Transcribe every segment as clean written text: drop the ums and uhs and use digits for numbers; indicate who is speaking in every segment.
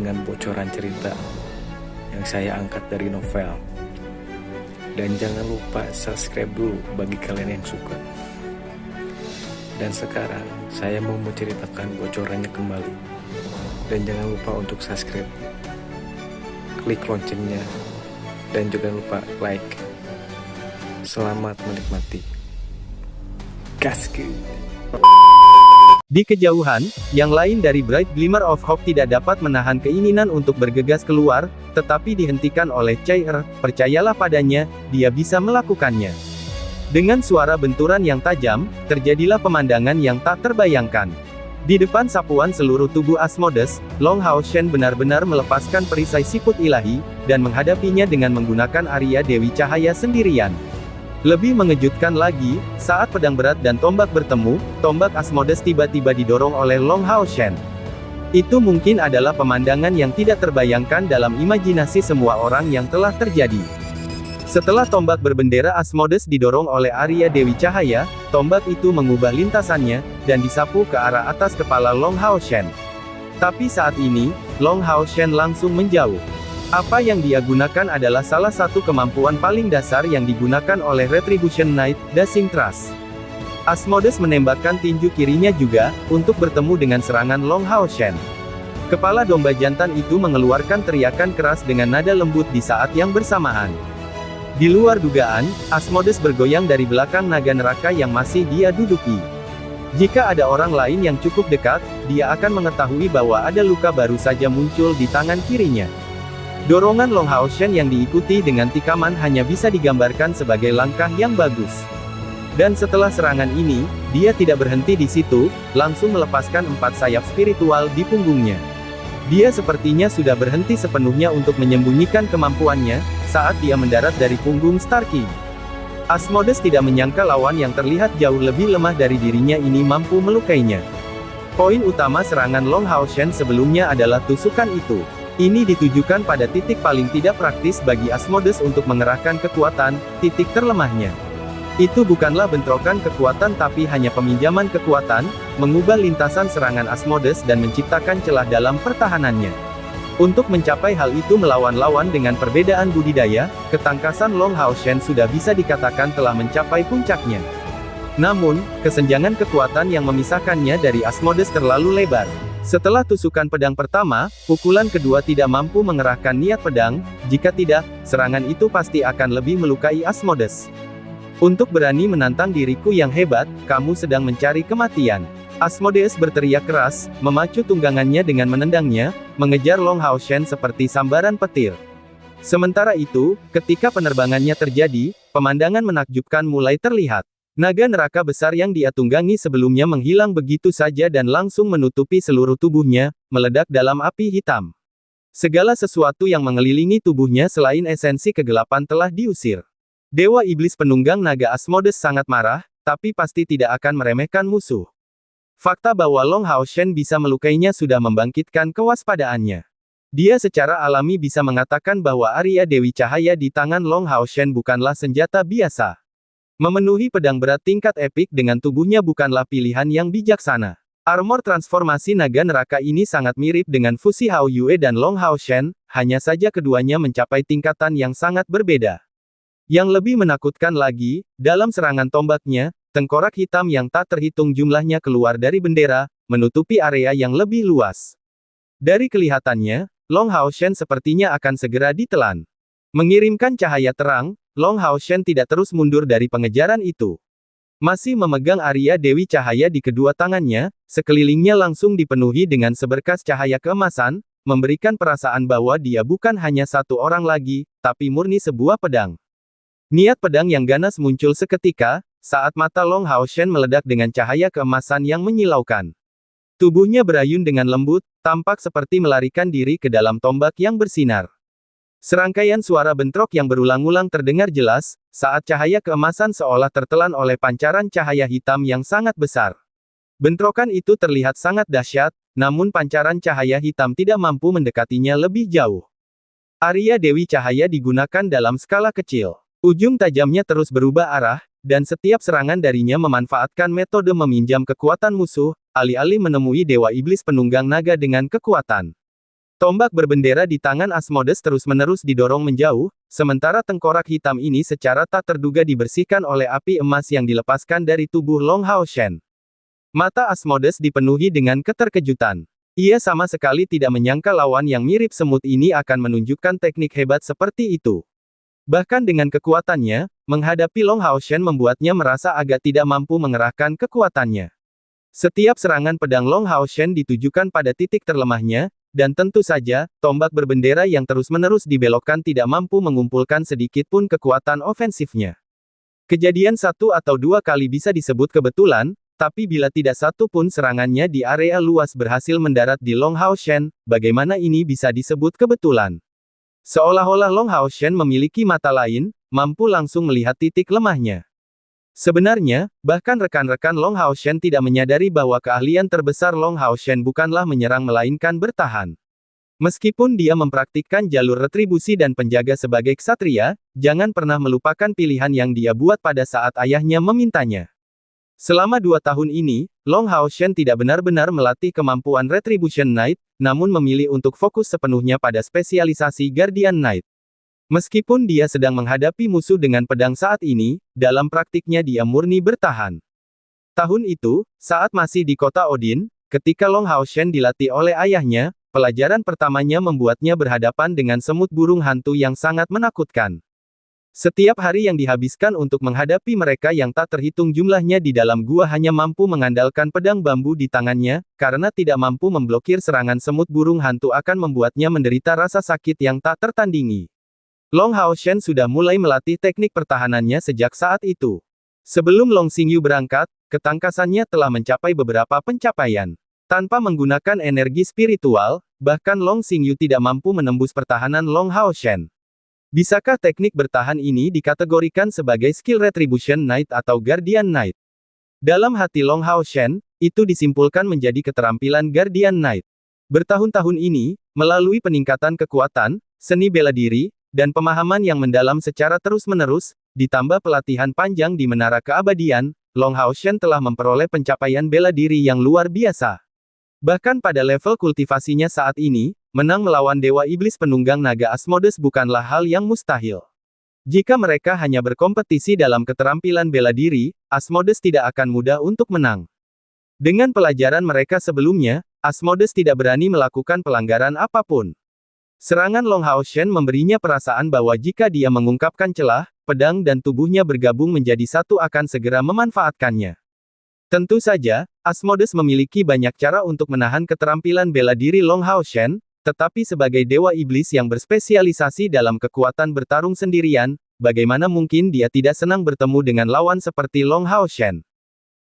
Speaker 1: dengan bocoran cerita yang saya angkat dari novel. Dan jangan lupa subscribe dulu bagi kalian yang suka. Dan sekarang saya mau menceritakan bocorannya kembali. Dan jangan lupa untuk subscribe, klik loncengnya, dan jangan lupa like. Selamat menikmati. Gaskeun.
Speaker 2: Di kejauhan, yang lain dari Bright Glimmer of Hope tidak dapat menahan keinginan untuk bergegas keluar, tetapi dihentikan oleh Chair. Percayalah padanya, dia bisa melakukannya. Dengan suara benturan yang tajam, terjadilah pemandangan yang tak terbayangkan. Di depan sapuan seluruh tubuh Asmodeus, Long Hao Shen benar-benar melepaskan perisai siput ilahi, dan menghadapinya dengan menggunakan Arya Dewi Cahaya sendirian. Lebih mengejutkan lagi, saat pedang berat dan tombak bertemu, tombak Asmodeus tiba-tiba didorong oleh Long Hao Shen. Itu mungkin adalah pemandangan yang tidak terbayangkan dalam imajinasi semua orang yang telah terjadi. Setelah tombak berbendera Asmodeus didorong oleh Arya Dewi Cahaya, tombak itu mengubah lintasannya, dan disapu ke arah atas kepala Long Hao Shen. Tapi saat ini, Long Hao Shen langsung menjauh. Apa yang dia gunakan adalah salah satu kemampuan paling dasar yang digunakan oleh Retribution Knight, Dashing Thrust. Asmodeus menembakkan tinju kirinya juga, untuk bertemu dengan serangan Long Hao Shen. Kepala domba jantan itu mengeluarkan teriakan keras dengan nada lembut di saat yang bersamaan. Di luar dugaan, Asmodeus bergoyang dari belakang naga neraka yang masih dia duduki. Jika ada orang lain yang cukup dekat, dia akan mengetahui bahwa ada luka baru saja muncul di tangan kirinya. Dorongan Long Hao Shen yang diikuti dengan tikaman hanya bisa digambarkan sebagai langkah yang bagus. Dan setelah serangan ini, dia tidak berhenti di situ, langsung melepaskan 4 sayap spiritual di punggungnya. Dia sepertinya sudah berhenti sepenuhnya untuk menyembunyikan kemampuannya, saat dia mendarat dari punggung Star King. Asmodeus tidak menyangka lawan yang terlihat jauh lebih lemah dari dirinya ini mampu melukainya. Poin utama serangan Long Hao Shen sebelumnya adalah tusukan itu. Ini ditujukan pada titik paling tidak praktis bagi Asmodeus untuk mengerahkan kekuatan, titik terlemahnya. Itu bukanlah bentrokan kekuatan tapi hanya peminjaman kekuatan, mengubah lintasan serangan Asmodeus dan menciptakan celah dalam pertahanannya. Untuk mencapai hal itu melawan lawan dengan perbedaan budidaya, ketangkasan Long Hao Shen sudah bisa dikatakan telah mencapai puncaknya. Namun, kesenjangan kekuatan yang memisahkannya dari Asmodeus terlalu lebar. Setelah tusukan pedang pertama, pukulan kedua tidak mampu mengerahkan niat pedang, jika tidak, serangan itu pasti akan lebih melukai Asmodeus. Untuk berani menantang diriku yang hebat, kamu sedang mencari kematian. Asmodeus berteriak keras, memacu tunggangannya dengan menendangnya, mengejar Long Hao Shen seperti sambaran petir. Sementara itu, ketika penerbangannya terjadi, pemandangan menakjubkan mulai terlihat. Naga neraka besar yang dia tunggangi sebelumnya menghilang begitu saja dan langsung menutupi seluruh tubuhnya, meledak dalam api hitam. Segala sesuatu yang mengelilingi tubuhnya selain esensi kegelapan telah diusir. Dewa Iblis penunggang naga Asmodeus sangat marah, tapi pasti tidak akan meremehkan musuh. Fakta bahwa Long Hao Shen bisa melukainya sudah membangkitkan kewaspadaannya. Dia secara alami bisa mengatakan bahwa Arya Dewi Cahaya di tangan Long Hao Shen bukanlah senjata biasa. Memenuhi pedang berat tingkat epik dengan tubuhnya bukanlah pilihan yang bijaksana. Armor transformasi naga neraka ini sangat mirip dengan fusi Hao Yue dan Long Hao Shen, hanya saja keduanya mencapai tingkatan yang sangat berbeda. Yang lebih menakutkan lagi, dalam serangan tombaknya, tengkorak hitam yang tak terhitung jumlahnya keluar dari bendera, menutupi area yang lebih luas. Dari kelihatannya, Long Hao Shen sepertinya akan segera ditelan. Mengirimkan cahaya terang, Long Hao Shen tidak terus mundur dari pengejaran itu. Masih memegang Arya Dewi Cahaya di kedua tangannya, sekelilingnya langsung dipenuhi dengan seberkas cahaya keemasan, memberikan perasaan bahwa dia bukan hanya satu orang lagi, tapi murni sebuah pedang. Niat pedang yang ganas muncul seketika, saat mata Long Hao Shen meledak dengan cahaya keemasan yang menyilaukan. Tubuhnya berayun dengan lembut, tampak seperti melarikan diri ke dalam tombak yang bersinar. Serangkaian suara bentrok yang berulang-ulang terdengar jelas, saat cahaya keemasan seolah tertelan oleh pancaran cahaya hitam yang sangat besar. Bentrokan itu terlihat sangat dahsyat, namun pancaran cahaya hitam tidak mampu mendekatinya lebih jauh. Arya Dewi Cahaya digunakan dalam skala kecil. Ujung tajamnya terus berubah arah, dan setiap serangan darinya memanfaatkan metode meminjam kekuatan musuh, alih-alih menemui Dewa Iblis penunggang naga dengan kekuatan. Tombak berbendera di tangan Asmodes terus-menerus didorong menjauh, sementara tengkorak hitam ini secara tak terduga dibersihkan oleh api emas yang dilepaskan dari tubuh Long Hao Shen. Mata Asmodes dipenuhi dengan keterkejutan. Ia sama sekali tidak menyangka lawan yang mirip semut ini akan menunjukkan teknik hebat seperti itu. Bahkan dengan kekuatannya, menghadapi Long Hao Shen membuatnya merasa agak tidak mampu mengerahkan kekuatannya. Setiap serangan pedang Long Hao Shen ditujukan pada titik terlemahnya, dan tentu saja, tombak berbendera yang terus-menerus dibelokkan tidak mampu mengumpulkan sedikit pun kekuatan ofensifnya. Kejadian satu atau dua kali bisa disebut kebetulan, tapi bila tidak satu pun serangannya di area luas berhasil mendarat di Long Hao Shen, bagaimana ini bisa disebut kebetulan? Seolah-olah Long Hao Shen memiliki mata lain, mampu langsung melihat titik lemahnya. Sebenarnya, bahkan rekan-rekan Long Hao Shen tidak menyadari bahwa keahlian terbesar Long Hao Shen bukanlah menyerang melainkan bertahan. Meskipun dia mempraktikkan jalur retribusi dan penjaga sebagai ksatria, jangan pernah melupakan pilihan yang dia buat pada saat ayahnya memintanya. Selama 2 tahun ini, Long Hao Shen tidak benar-benar melatih kemampuan Retribution Knight, namun memilih untuk fokus sepenuhnya pada spesialisasi Guardian Knight. Meskipun dia sedang menghadapi musuh dengan pedang saat ini, dalam praktiknya dia murni bertahan. Tahun itu, saat masih di kota Odin, ketika Long Hao Shen dilatih oleh ayahnya, pelajaran pertamanya membuatnya berhadapan dengan semut burung hantu yang sangat menakutkan. Setiap hari yang dihabiskan untuk menghadapi mereka yang tak terhitung jumlahnya di dalam gua hanya mampu mengandalkan pedang bambu di tangannya, karena tidak mampu memblokir serangan semut burung hantu akan membuatnya menderita rasa sakit yang tak tertandingi. Long Hao Shen sudah mulai melatih teknik pertahanannya sejak saat itu. Sebelum Long Xingyu berangkat, ketangkasannya telah mencapai beberapa pencapaian. Tanpa menggunakan energi spiritual, bahkan Long Xingyu tidak mampu menembus pertahanan Long Hao Shen. Bisakah teknik bertahan ini dikategorikan sebagai skill Retribution Knight atau Guardian Knight? Dalam hati Long Hao Shen, itu disimpulkan menjadi keterampilan Guardian Knight. Bertahun-tahun ini, melalui peningkatan kekuatan, seni bela diri, dan pemahaman yang mendalam secara terus-menerus, ditambah pelatihan panjang di Menara Keabadian, Long Hao Shen telah memperoleh pencapaian bela diri yang luar biasa. Bahkan pada level kultivasinya saat ini, menang melawan Dewa Iblis Penunggang Naga Asmodes bukanlah hal yang mustahil. Jika mereka hanya berkompetisi dalam keterampilan bela diri, Asmodes tidak akan mudah untuk menang. Dengan pelajaran mereka sebelumnya, Asmodes tidak berani melakukan pelanggaran apapun. Serangan Long Hao Shen memberinya perasaan bahwa jika dia mengungkapkan celah, pedang dan tubuhnya bergabung menjadi satu akan segera memanfaatkannya. Tentu saja, Asmodes memiliki banyak cara untuk menahan keterampilan bela diri Long Hao Shen, tetapi sebagai dewa iblis yang berspesialisasi dalam kekuatan bertarung sendirian, bagaimana mungkin dia tidak senang bertemu dengan lawan seperti Long Hao Shen?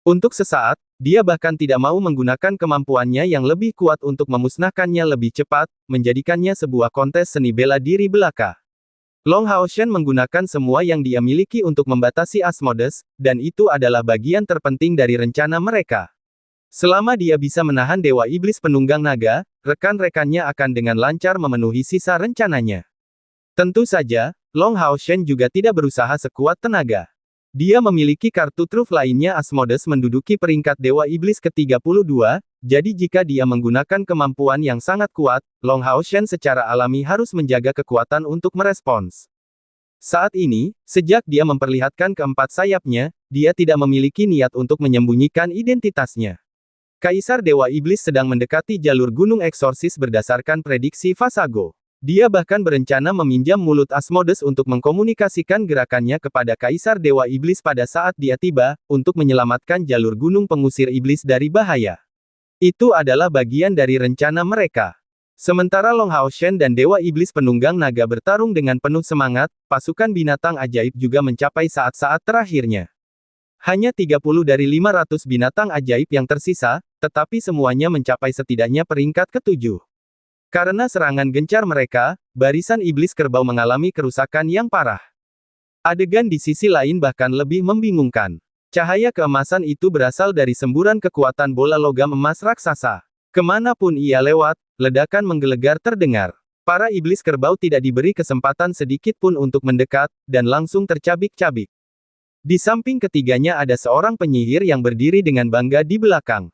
Speaker 2: Untuk sesaat, dia bahkan tidak mau menggunakan kemampuannya yang lebih kuat untuk memusnahkannya lebih cepat, menjadikannya sebuah kontes seni bela diri belaka. Long Hao Shen menggunakan semua yang dia miliki untuk membatasi Asmodes, dan itu adalah bagian terpenting dari rencana mereka. Selama dia bisa menahan Dewa Iblis Penunggang Naga, rekan-rekannya akan dengan lancar memenuhi sisa rencananya. Tentu saja, Long Hao Shen juga tidak berusaha sekuat tenaga. Dia memiliki kartu truf lainnya. Asmodes menduduki peringkat Dewa Iblis ke-32, jadi jika dia menggunakan kemampuan yang sangat kuat, Long Hao Shen secara alami harus menjaga kekuatan untuk merespons. Saat ini, sejak dia memperlihatkan keempat sayapnya, dia tidak memiliki niat untuk menyembunyikan identitasnya. Kaisar Dewa Iblis sedang mendekati jalur Gunung Eksorsis berdasarkan prediksi Fasago. Dia bahkan berencana meminjam mulut Asmodes untuk mengkomunikasikan gerakannya kepada Kaisar Dewa Iblis pada saat dia tiba, untuk menyelamatkan jalur gunung pengusir iblis dari bahaya. Itu adalah bagian dari rencana mereka. Sementara Long Hao Shen dan Dewa Iblis Penunggang Naga bertarung dengan penuh semangat, pasukan binatang ajaib juga mencapai saat-saat terakhirnya. Hanya 30 dari 500 binatang ajaib yang tersisa, tetapi semuanya mencapai setidaknya peringkat ke-7. Karena serangan gencar mereka, barisan iblis kerbau mengalami kerusakan yang parah. Adegan di sisi lain bahkan lebih membingungkan. Cahaya keemasan itu berasal dari semburan kekuatan bola logam emas raksasa. Kemanapun ia lewat, ledakan menggelegar terdengar. Para iblis kerbau tidak diberi kesempatan sedikit pun untuk mendekat, dan langsung tercabik-cabik. Di samping ketiganya ada seorang penyihir yang berdiri dengan bangga di belakang.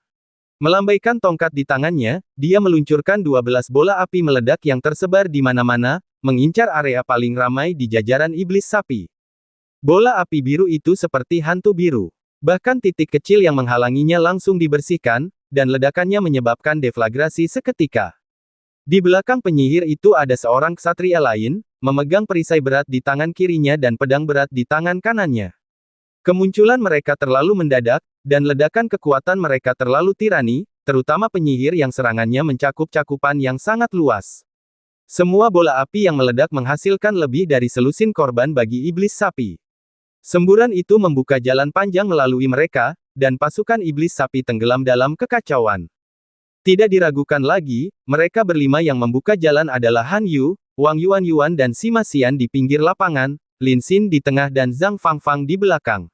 Speaker 2: Melambaikan tongkat di tangannya, dia meluncurkan 12 bola api meledak yang tersebar di mana-mana, mengincar area paling ramai di jajaran iblis sapi. Bola api biru itu seperti hantu biru. Bahkan titik kecil yang menghalanginya langsung dibersihkan, dan ledakannya menyebabkan deflagrasi seketika. Di belakang penyihir itu ada seorang ksatria lain, memegang perisai berat di tangan kirinya dan pedang berat di tangan kanannya. Kemunculan mereka terlalu mendadak, dan ledakan kekuatan mereka terlalu tirani, terutama penyihir yang serangannya mencakup cakupan yang sangat luas. Semua bola api yang meledak menghasilkan lebih dari selusin korban bagi iblis sapi. Semburan itu membuka jalan panjang melalui mereka, dan pasukan iblis sapi tenggelam dalam kekacauan. Tidak diragukan lagi, mereka berlima yang membuka jalan adalah Han Yu, Wang Yuan dan Sima Xian di pinggir lapangan, Lin Xin di tengah dan Zhang Fangfang di belakang.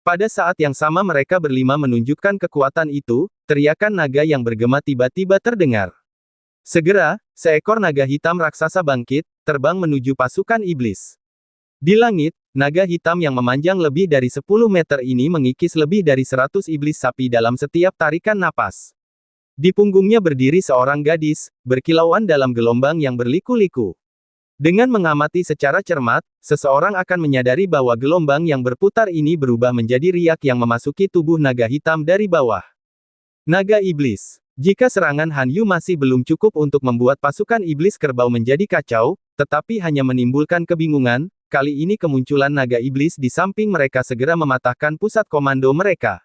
Speaker 2: Pada saat yang sama mereka berlima menunjukkan kekuatan itu, teriakan naga yang bergema tiba-tiba terdengar. Segera, seekor naga hitam raksasa bangkit, terbang menuju pasukan iblis. Di langit, naga hitam yang memanjang lebih dari 10 meter ini mengikis lebih dari 100 iblis sapi dalam setiap tarikan napas. Di punggungnya berdiri seorang gadis, berkilauan dalam gelombang yang berliku-liku. Dengan mengamati secara cermat, seseorang akan menyadari bahwa gelombang yang berputar ini berubah menjadi riak yang memasuki tubuh naga hitam dari bawah. Naga iblis. Jika serangan Han Yu masih belum cukup untuk membuat pasukan iblis kerbau menjadi kacau, tetapi hanya menimbulkan kebingungan, kali ini kemunculan naga iblis di samping mereka segera mematahkan pusat komando mereka.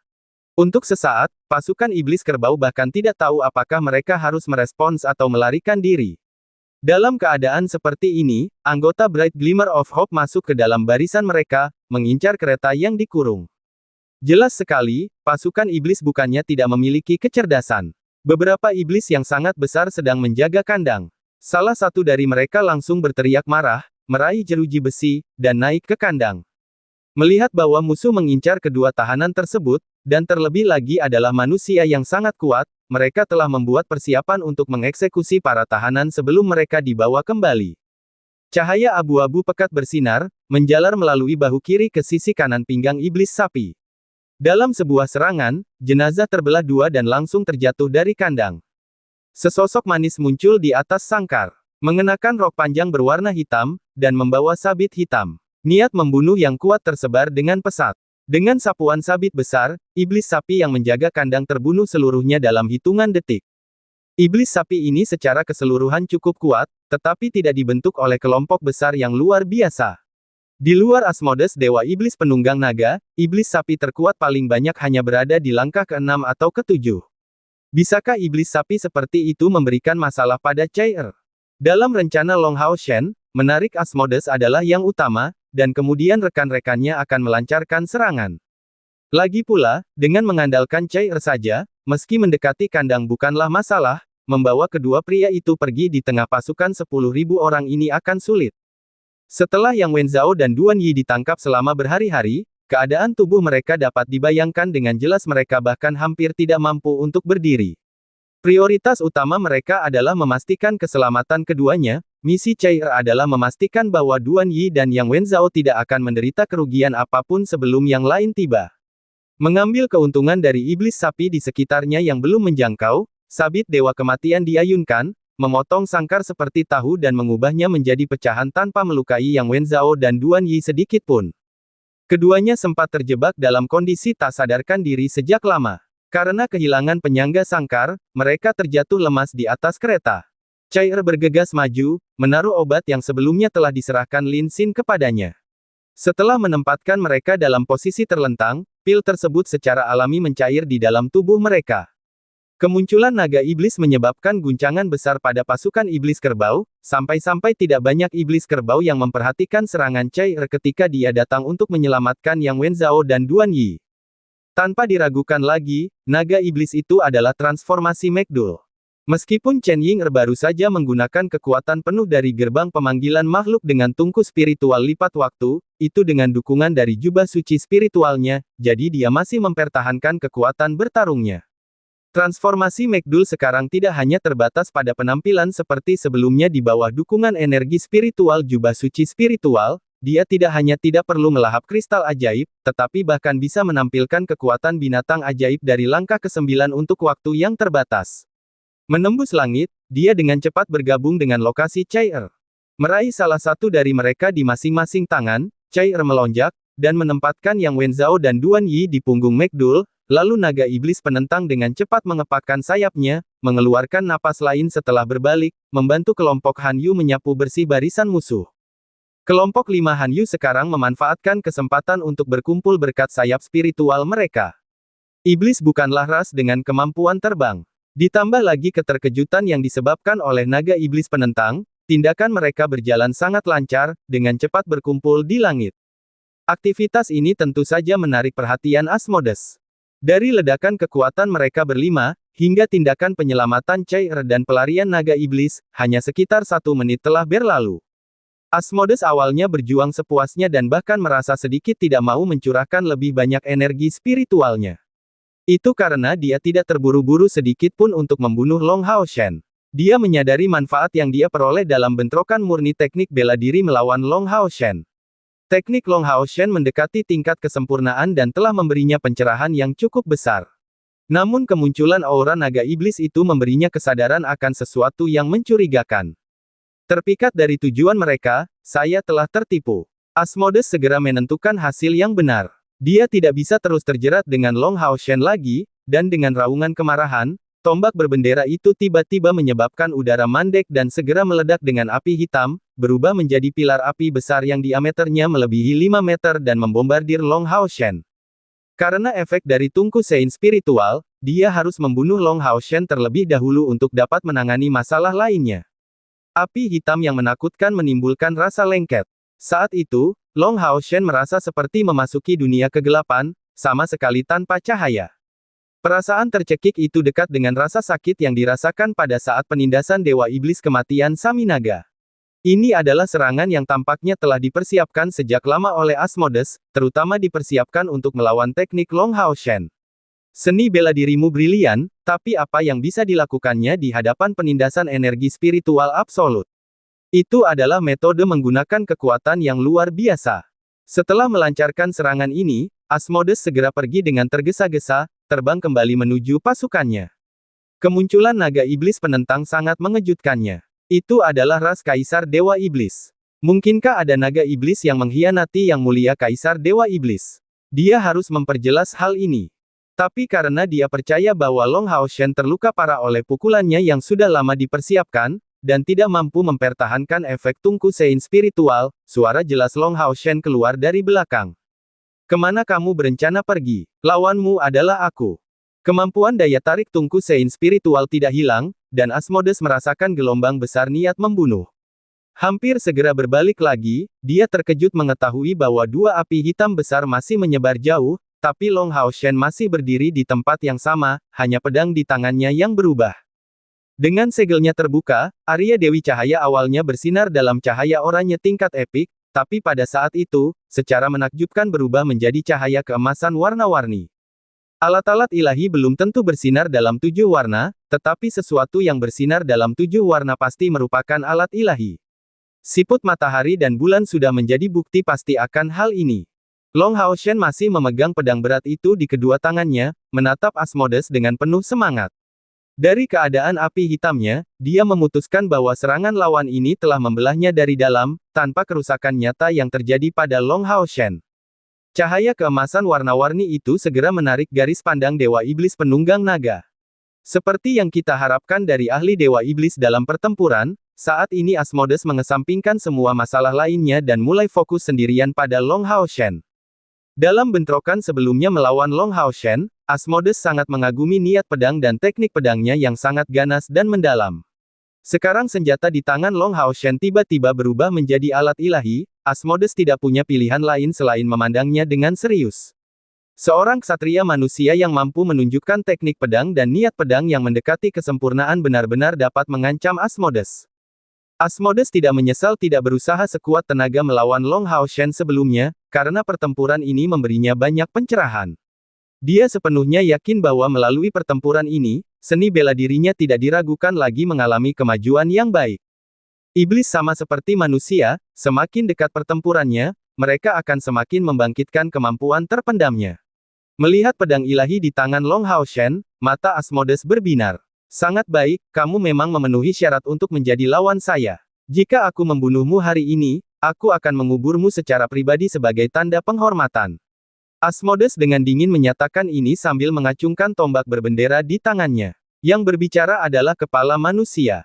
Speaker 2: Untuk sesaat, pasukan iblis kerbau bahkan tidak tahu apakah mereka harus merespons atau melarikan diri. Dalam keadaan seperti ini, anggota Bright Glimmer of Hope masuk ke dalam barisan mereka, mengincar kereta yang dikurung. Jelas sekali, pasukan iblis bukannya tidak memiliki kecerdasan. Beberapa iblis yang sangat besar sedang menjaga kandang. Salah satu dari mereka langsung berteriak marah, meraih jeruji besi, dan naik ke kandang. Melihat bahwa musuh mengincar kedua tahanan tersebut, dan terlebih lagi adalah manusia yang sangat kuat, mereka telah membuat persiapan untuk mengeksekusi para tahanan sebelum mereka dibawa kembali. Cahaya abu-abu pekat bersinar, menjalar melalui bahu kiri ke sisi kanan pinggang iblis sapi. Dalam sebuah serangan, jenazah terbelah dua dan langsung terjatuh dari kandang. Sesosok manis muncul di atas sangkar, mengenakan rok panjang berwarna hitam, dan membawa sabit hitam. Niat membunuh yang kuat tersebar dengan pesat. Dengan sapuan sabit besar, iblis sapi yang menjaga kandang terbunuh seluruhnya dalam hitungan detik. Iblis sapi ini secara keseluruhan cukup kuat, tetapi tidak dibentuk oleh kelompok besar yang luar biasa. Di luar Asmodes Dewa Iblis Penunggang Naga, iblis sapi terkuat paling banyak hanya berada di langkah ke-6 atau ke-7. Bisakah iblis sapi seperti itu memberikan masalah pada Chair? Dalam rencana Long Hao Shen, menarik Asmodes adalah yang utama, dan kemudian rekan-rekannya akan melancarkan serangan. Lagi pula, dengan mengandalkan Chair saja, meski mendekati kandang bukanlah masalah, membawa kedua pria itu pergi di tengah pasukan 10.000 orang ini akan sulit. Setelah Yang Wenzhao dan Duan Yi ditangkap selama berhari-hari, keadaan tubuh mereka dapat dibayangkan dengan jelas mereka bahkan hampir tidak mampu untuk berdiri. Prioritas utama mereka adalah memastikan keselamatan keduanya. Misi Chair adalah memastikan bahwa Duan Yi dan Yang Wenzhao tidak akan menderita kerugian apapun sebelum yang lain tiba. Mengambil keuntungan dari iblis sapi di sekitarnya yang belum menjangkau, sabit Dewa Kematian diayunkan, memotong sangkar seperti tahu dan mengubahnya menjadi pecahan tanpa melukai Yang Wenzhao dan Duan Yi sedikit pun. Keduanya sempat terjebak dalam kondisi tak sadarkan diri sejak lama. Karena kehilangan penyangga sangkar, mereka terjatuh lemas di atas kereta. Chair bergegas maju, menaruh obat yang sebelumnya telah diserahkan Lin Xin kepadanya. Setelah menempatkan mereka dalam posisi terlentang, pil tersebut secara alami mencair di dalam tubuh mereka. Kemunculan naga iblis menyebabkan guncangan besar pada pasukan iblis kerbau, sampai-sampai tidak banyak iblis kerbau yang memperhatikan serangan Chair ketika dia datang untuk menyelamatkan Yang Wenzhao dan Duan Yi. Tanpa diragukan lagi, naga iblis itu adalah transformasi Magdul. Meskipun Chen Ying'er baru saja menggunakan kekuatan penuh dari gerbang pemanggilan makhluk dengan tungku spiritual lipat waktu, itu dengan dukungan dari jubah suci spiritualnya, jadi dia masih mempertahankan kekuatan bertarungnya. Transformasi Magdul sekarang tidak hanya terbatas pada penampilan seperti sebelumnya di bawah dukungan energi spiritual jubah suci spiritual, dia tidak hanya tidak perlu melahap kristal ajaib, tetapi bahkan bisa menampilkan kekuatan binatang ajaib dari langkah ke-9 untuk waktu yang terbatas. Menembus langit, dia dengan cepat bergabung dengan lokasi Chai-Er. Meraih salah satu dari mereka di masing-masing tangan, Chai-Er melonjak, dan menempatkan Yang Wenzhao dan Duan Yi di punggung Megdul, lalu naga iblis penentang dengan cepat mengepakkan sayapnya, mengeluarkan napas lain setelah berbalik, membantu kelompok Han Yu menyapu bersih barisan musuh. Kelompok 5 Han Yu sekarang memanfaatkan kesempatan untuk berkumpul berkat sayap spiritual mereka. Iblis bukanlah ras dengan kemampuan terbang. Ditambah lagi keterkejutan yang disebabkan oleh naga iblis penentang, tindakan mereka berjalan sangat lancar, dengan cepat berkumpul di langit. Aktivitas ini tentu saja menarik perhatian Asmodes. Dari ledakan kekuatan mereka berlima, hingga tindakan penyelamatan Chai-Er dan pelarian naga iblis, hanya sekitar 1 menit telah berlalu. Asmodes awalnya berjuang sepuasnya dan bahkan merasa sedikit tidak mau mencurahkan lebih banyak energi spiritualnya. Itu karena dia tidak terburu-buru sedikit pun untuk membunuh Long Hao Shen. Dia menyadari manfaat yang dia peroleh dalam bentrokan murni teknik bela diri melawan Long Hao Shen. Teknik Long Hao Shen mendekati tingkat kesempurnaan dan telah memberinya pencerahan yang cukup besar. Namun kemunculan aura naga iblis itu memberinya kesadaran akan sesuatu yang mencurigakan. Terpikat dari tujuan mereka, saya telah tertipu. Asmodes segera menentukan hasil yang benar. Dia tidak bisa terus terjerat dengan Long Hao Shen lagi, dan dengan raungan kemarahan, tombak berbendera itu tiba-tiba menyebabkan udara mandek dan segera meledak dengan api hitam, berubah menjadi pilar api besar yang diameternya melebihi 5 meter dan membombardir Long Hao Shen. Karena efek dari tungku sein spiritual, dia harus membunuh Long Hao Shen terlebih dahulu untuk dapat menangani masalah lainnya. Api hitam yang menakutkan menimbulkan rasa lengket. Saat itu, Long Hao Shen merasa seperti memasuki dunia kegelapan, sama sekali tanpa cahaya. Perasaan tercekik itu dekat dengan rasa sakit yang dirasakan pada saat penindasan Dewa Iblis Kematian Saminaga. Ini adalah serangan yang tampaknya telah dipersiapkan sejak lama oleh Asmodes, terutama dipersiapkan untuk melawan teknik Long Hao Shen. Seni bela dirimu brilian, tapi apa yang bisa dilakukannya di hadapan penindasan energi spiritual absolut? Itu adalah metode menggunakan kekuatan yang luar biasa. Setelah melancarkan serangan ini, Asmodes segera pergi dengan tergesa-gesa, terbang kembali menuju pasukannya. Kemunculan naga iblis penentang sangat mengejutkannya. Itu adalah ras Kaisar Dewa Iblis. Mungkinkah ada naga iblis yang mengkhianati Yang Mulia Kaisar Dewa Iblis? Dia harus memperjelas hal ini. Tapi karena dia percaya bahwa Long Hao Shen terluka parah oleh pukulannya yang sudah lama dipersiapkan, dan tidak mampu mempertahankan efek tungku sein spiritual, suara jelas Long Hao Shen keluar dari belakang. Kemana kamu berencana pergi? Lawanmu adalah aku. Kemampuan daya tarik tungku sein spiritual tidak hilang, dan Asmodes merasakan gelombang besar niat membunuh. Hampir segera berbalik lagi, dia terkejut mengetahui bahwa 2 api hitam besar masih menyebar jauh, tapi Long Hao Shen masih berdiri di tempat yang sama, hanya pedang di tangannya yang berubah. Dengan segelnya terbuka, Arya Dewi Cahaya awalnya bersinar dalam cahaya oranye tingkat epik, tapi pada saat itu, secara menakjubkan berubah menjadi cahaya keemasan warna-warni. Alat-alat ilahi belum tentu bersinar dalam 7 warna, tetapi sesuatu yang bersinar dalam 7 warna pasti merupakan alat ilahi. Siput matahari dan bulan sudah menjadi bukti pasti akan hal ini. Long Hao Shen masih memegang pedang berat itu di kedua tangannya, menatap Asmodes dengan penuh semangat. Dari keadaan api hitamnya, dia memutuskan bahwa serangan lawan ini telah membelahnya dari dalam, tanpa kerusakan nyata yang terjadi pada Long Hao Shen. Cahaya keemasan warna-warni itu segera menarik garis pandang Dewa Iblis Penunggang Naga. Seperti yang kita harapkan dari ahli Dewa Iblis dalam pertempuran, saat ini Asmodes mengesampingkan semua masalah lainnya dan mulai fokus sendirian pada Long Hao Shen. Dalam bentrokan sebelumnya melawan Long Hao Shen, Asmodes sangat mengagumi niat pedang dan teknik pedangnya yang sangat ganas dan mendalam. Sekarang senjata di tangan Long Hao Shen tiba-tiba berubah menjadi alat ilahi, Asmodes tidak punya pilihan lain selain memandangnya dengan serius. Seorang ksatria manusia yang mampu menunjukkan teknik pedang dan niat pedang yang mendekati kesempurnaan benar-benar dapat mengancam Asmodes. Asmodes tidak menyesal tidak berusaha sekuat tenaga melawan Long Hao Shen sebelumnya, karena pertempuran ini memberinya banyak pencerahan. Dia sepenuhnya yakin bahwa melalui pertempuran ini, seni bela dirinya tidak diragukan lagi mengalami kemajuan yang baik. Iblis sama seperti manusia, semakin dekat pertempurannya, mereka akan semakin membangkitkan kemampuan terpendamnya. Melihat pedang ilahi di tangan Long Hao Shen, mata Asmodes berbinar. Sangat baik, kamu memang memenuhi syarat untuk menjadi lawan saya. Jika aku membunuhmu hari ini, aku akan menguburmu secara pribadi sebagai tanda penghormatan. Asmodes dengan dingin menyatakan ini sambil mengacungkan tombak berbendera di tangannya. Yang berbicara adalah kepala manusia.